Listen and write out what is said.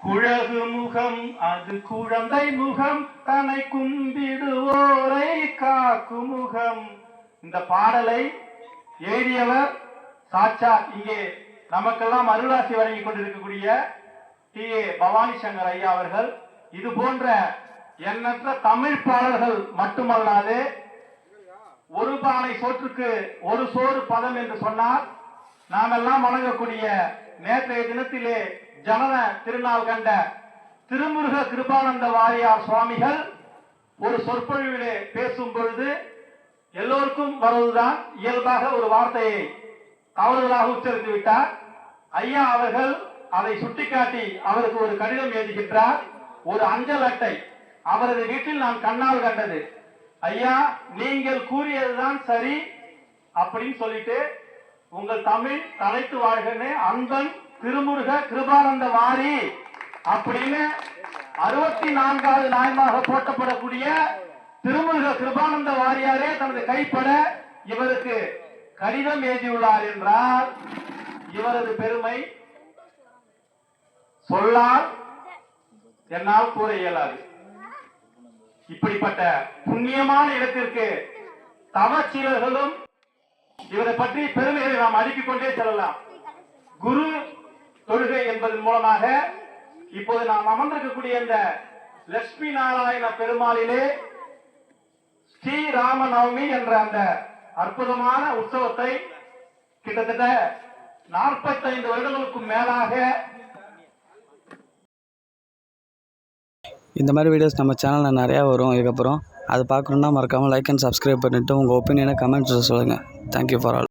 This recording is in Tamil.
குழகு முகம் அது குழந்தை முகம், தன்னை கும்பிடுவோரை காக்கும் முகம். இந்த பாடலை எழுதியவர் சாட்சா இங்கே நமக்கெல்லாம் அருளாசி வழங்கி கொண்டிருக்கக்கூடிய டி.ஏ. பவானி சங்கர் ஐயா அவர்கள். இது போன்ற எண்ணற்ற தமிழ் பாடல்கள் மட்டுமல்லாது, ஒரு பானை சோற்றுக்கு ஒரு சோறு பதம் என்று சொன்னார். நாம் எல்லாம் வணங்கக்கூடிய நேற்றைய தினத்திலே ஜனன திருநாள் கண்ட திருமுருக கிருபானந்த வாரியார் சுவாமிகள் ஒரு சொற்பொழிவிலே பேசும் பொழுது எல்லோருக்கும் வருவதுதான் இயல்பாக ஒரு வார்த்தையை தவறுதலாக உச்சரித்து விட்டார். ஐயா அவர்கள் அதை சுட்டிக்காட்டி அவருக்கு ஒரு கடிதம் எழுதுகின்றார். ஒரு அஞ்சல் அட்டை அவரது வீட்டில் நான் கண்ணால் கண்டது. ஐயா, நீங்கள் கூறியதுதான் சரி அப்படின்னு சொல்லிட்டு, உங்கள் தமிழ் தலைத்து வாழ்கன்னு அன்பன் திருமுருக கிருபானந்த வாரி அப்படின்னு 64வது நாயமாக போட்டப்படக்கூடிய திருமுருக கிருபானந்த வாரியாரே தனது கைப்பட இவருக்கு கடிதம் எழுதியுள்ளார் என்றால் இவரது பெருமை சொல்லால் என்னால் கூற இயலாது. இப்படிப்பட்ட புண்ணியமான இடத்திற்கு தவச்சீலர்களும் இவரை பற்றி பெருமைகளை நாம் அடுக்கிக் கொண்டே செல்லலாம். குரு தொழுகை என்பதன் மூலமாக இப்போது நாம் அமர்ந்திருக்கக்கூடிய இந்த லட்சுமி நாராயண பெருமாளிலே ஸ்ரீராம நவமி என்ற அந்த அற்புதமான உற்சவத்தை கிட்டத்தட்ட 45 வருடங்களுக்கும் மேலாக இந்த மாதிரி வீடியோஸ் நம்ம சேனலில் நிறையா வரும். இதுக்கப்புறம் அதை பார்க்கணுன்னா மறக்காமல் லைக் அண்ட் சப்ஸ்கிரைப் பண்ணிவிட்டு உங்கள் ஒப்பீனியனை கமெண்ட்ஸில் சொல்லுங்கள். Thank you for all.